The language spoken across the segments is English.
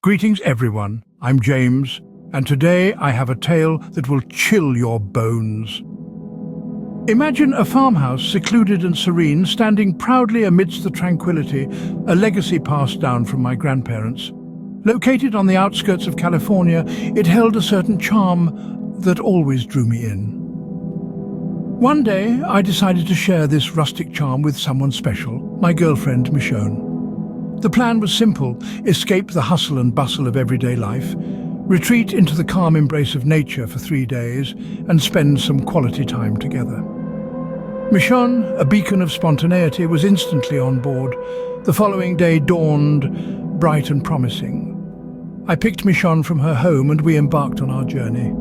Greetings everyone, I'm James, and today I have a tale that will chill your bones. Imagine a farmhouse secluded and serene, standing proudly amidst the tranquility, a legacy passed down from my grandparents. Located on the outskirts of California, it held a certain charm that always drew me in. One day, I decided to share this rustic charm with someone special, my girlfriend Michonne. The plan was simple: escape the hustle and bustle of everyday life, retreat into the calm embrace of nature for 3 days, and spend some quality time together. Michonne, a beacon of spontaneity, was instantly on board. The following day dawned bright and promising. I picked Michonne from her home and we embarked on our journey.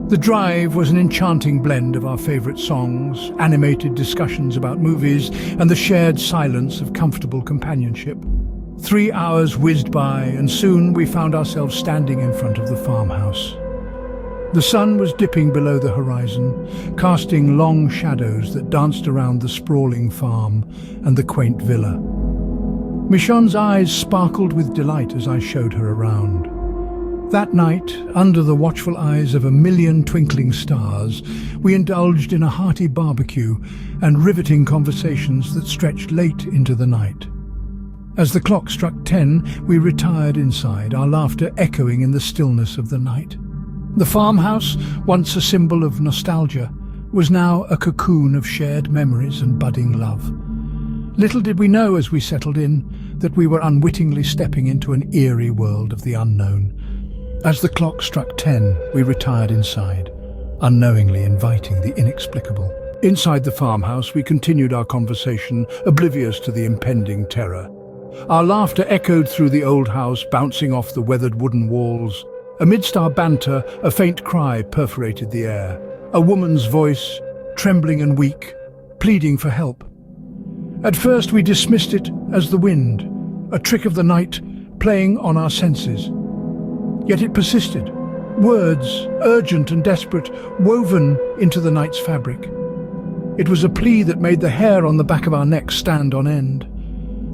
The drive was an enchanting blend of our favourite songs, animated discussions about movies, and the shared silence of comfortable companionship. 3 hours whizzed by, and soon we found ourselves standing in front of the farmhouse. The sun was dipping below the horizon, casting long shadows that danced around the sprawling farm and the quaint villa. Michonne's eyes sparkled with delight as I showed her around. That night, under the watchful eyes of a million twinkling stars, we indulged in a hearty barbecue and riveting conversations that stretched late into the night. As the clock struck 10, we retired inside, our laughter echoing in the stillness of the night. The farmhouse, once a symbol of nostalgia, was now a cocoon of shared memories and budding love. Little did we know as we settled in that we were unwittingly stepping into an eerie world of the unknown. As the clock struck 10, we retired inside, unknowingly inviting the inexplicable. Inside the farmhouse, we continued our conversation, oblivious to the impending terror. Our laughter echoed through the old house, bouncing off the weathered wooden walls. Amidst our banter, a faint cry perforated the air. A woman's voice, trembling and weak, pleading for help. At first we dismissed it as the wind, a trick of the night playing on our senses. Yet it persisted, words, urgent and desperate, woven into the night's fabric. It was a plea that made the hair on the back of our necks stand on end.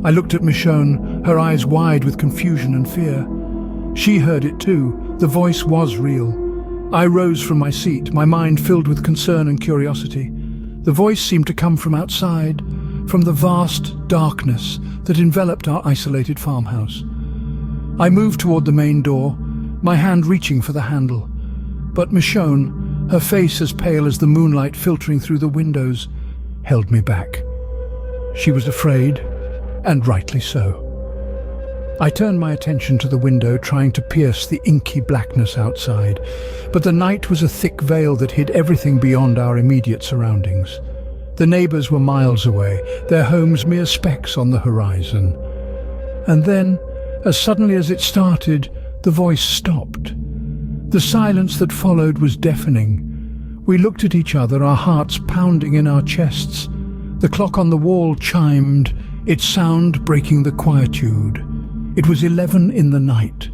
I looked at Michonne, her eyes wide with confusion and fear. She heard it too. The voice was real. I rose from my seat, my mind filled with concern and curiosity. The voice seemed to come from outside, from the vast darkness that enveloped our isolated farmhouse. I moved toward the main door, my hand reaching for the handle. But Michonne, her face as pale as the moonlight filtering through the windows, held me back. She was afraid, and rightly so. I turned my attention to the window, trying to pierce the inky blackness outside, but the night was a thick veil that hid everything beyond our immediate surroundings. The neighbours were miles away, their homes mere specks on the horizon. And then, as suddenly as it started, the voice stopped. The silence that followed was deafening. We looked at each other, our hearts pounding in our chests. The clock on the wall chimed, its sound breaking the quietude. It was 11 in the night.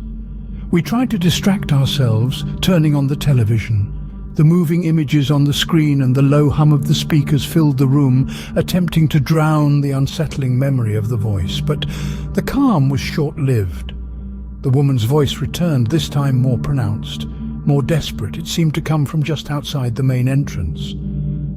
We tried to distract ourselves, turning on the television. The moving images on the screen and the low hum of the speakers filled the room, attempting to drown the unsettling memory of the voice. But the calm was short-lived. The woman's voice returned, this time more pronounced, more desperate. It seemed to come from just outside the main entrance.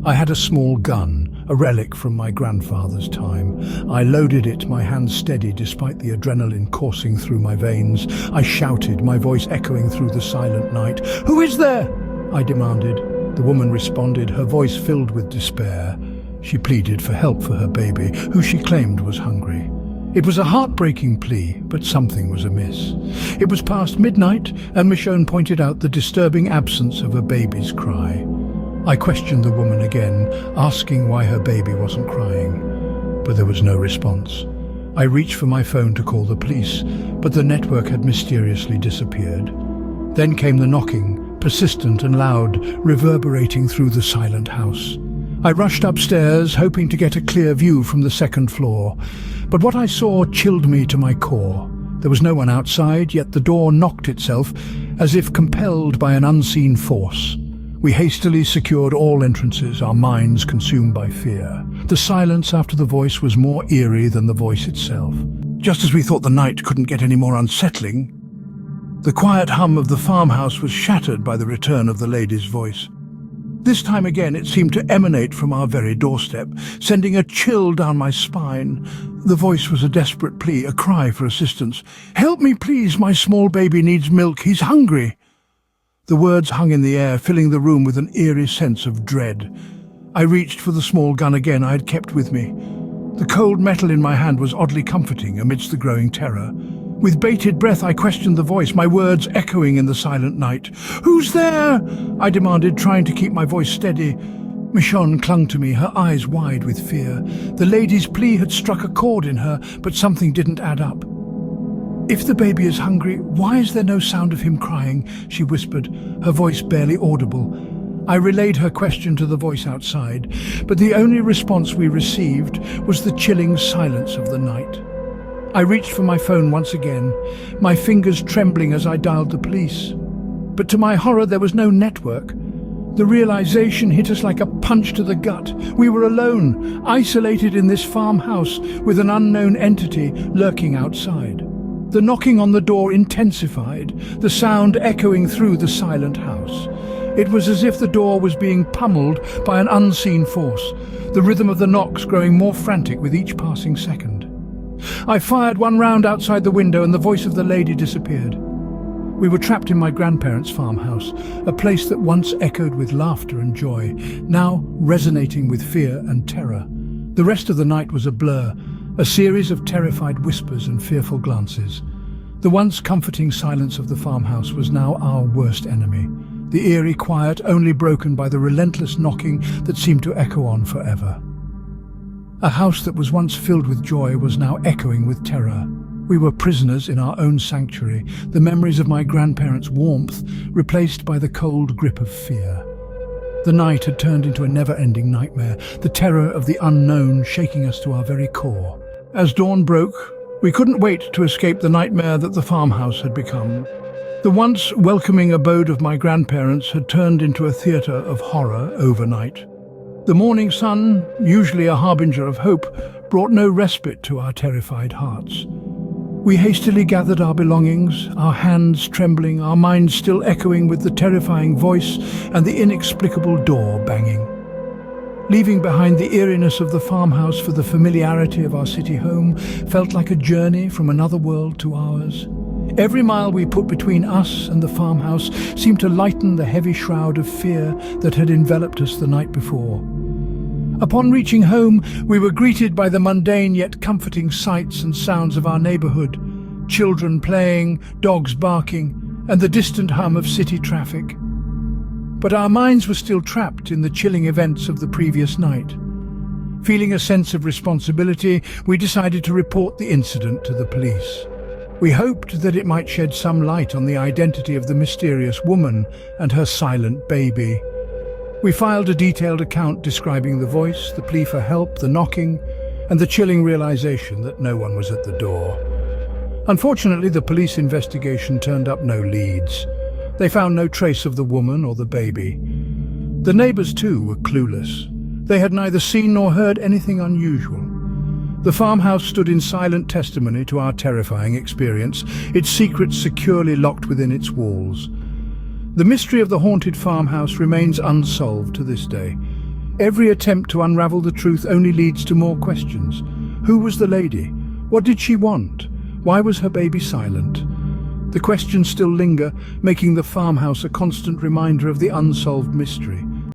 I had a small gun, a relic from my grandfather's time. I loaded it, my hands steady despite the adrenaline coursing through my veins. I shouted, my voice echoing through the silent night. "Who is there?" I demanded. The woman responded, her voice filled with despair. She pleaded for help for her baby, who she claimed was hungry. It was a heartbreaking plea, but something was amiss. It was past midnight, and Michonne pointed out the disturbing absence of a baby's cry. I questioned the woman again, asking why her baby wasn't crying, but there was no response. I reached for my phone to call the police, but the network had mysteriously disappeared. Then came the knocking, persistent and loud, reverberating through the silent house. I rushed upstairs, hoping to get a clear view from the second floor, but what I saw chilled me to my core. There was no one outside, yet the door knocked itself, as if compelled by an unseen force. We hastily secured all entrances, our minds consumed by fear. The silence after the voice was more eerie than the voice itself. Just as we thought the night couldn't get any more unsettling, The quiet hum of the farmhouse was shattered by the return of the lady's voice. This time again it seemed to emanate from our very doorstep, sending a chill down my spine. The voice was a desperate plea, a cry for assistance. "Help me, please, my small baby needs milk, he's hungry." The words hung in the air, filling the room with an eerie sense of dread. I reached for the small gun again I had kept with me. The cold metal in my hand was oddly comforting amidst the growing terror. With bated breath I questioned the voice, my words echoing in the silent night. "Who's there?" I demanded, trying to keep my voice steady. Michonne clung to me, her eyes wide with fear. The lady's plea had struck a chord in her, but something didn't add up. "If the baby is hungry, why is there no sound of him crying?" she whispered, her voice barely audible. I relayed her question to the voice outside, but the only response we received was the chilling silence of the night. I reached for my phone once again, my fingers trembling as I dialed the police. But to my horror, there was no network. The realization hit us like a punch to the gut. We were alone, isolated in this farmhouse with an unknown entity lurking outside. The knocking on the door intensified, the sound echoing through the silent house. It was as if the door was being pummeled by an unseen force, the rhythm of the knocks growing more frantic with each passing second. I fired one round outside the window and the voice of the lady disappeared. We were trapped in my grandparents' farmhouse, a place that once echoed with laughter and joy, now resonating with fear and terror. The rest of the night was a blur, a series of terrified whispers and fearful glances. The once comforting silence of the farmhouse was now our worst enemy, the eerie quiet only broken by the relentless knocking that seemed to echo on forever. A house that was once filled with joy was now echoing with terror. We were prisoners in our own sanctuary, the memories of my grandparents' warmth replaced by the cold grip of fear. The night had turned into a never-ending nightmare, the terror of the unknown shaking us to our very core. As dawn broke, we couldn't wait to escape the nightmare that the farmhouse had become. The once welcoming abode of my grandparents had turned into a theatre of horror overnight. The morning sun, usually a harbinger of hope, brought no respite to our terrified hearts. We hastily gathered our belongings, our hands trembling, our minds still echoing with the terrifying voice and the inexplicable door banging. Leaving behind the eeriness of the farmhouse for the familiarity of our city home felt like a journey from another world to ours. Every mile we put between us and the farmhouse seemed to lighten the heavy shroud of fear that had enveloped us the night before. Upon reaching home, we were greeted by the mundane yet comforting sights and sounds of our neighborhood. Children playing, dogs barking, and the distant hum of city traffic. But our minds were still trapped in the chilling events of the previous night. Feeling a sense of responsibility, we decided to report the incident to the police. We hoped that it might shed some light on the identity of the mysterious woman and her silent baby. We filed a detailed account describing the voice, the plea for help, the knocking, and the chilling realization that no one was at the door. Unfortunately, the police investigation turned up no leads. They found no trace of the woman or the baby. The neighbors, too, were clueless. They had neither seen nor heard anything unusual. The farmhouse stood in silent testimony to our terrifying experience, its secrets securely locked within its walls. The mystery of the haunted farmhouse remains unsolved to this day. Every attempt to unravel the truth only leads to more questions. Who was the lady? What did she want? Why was her baby silent? The questions still linger, making the farmhouse a constant reminder of the unsolved mystery.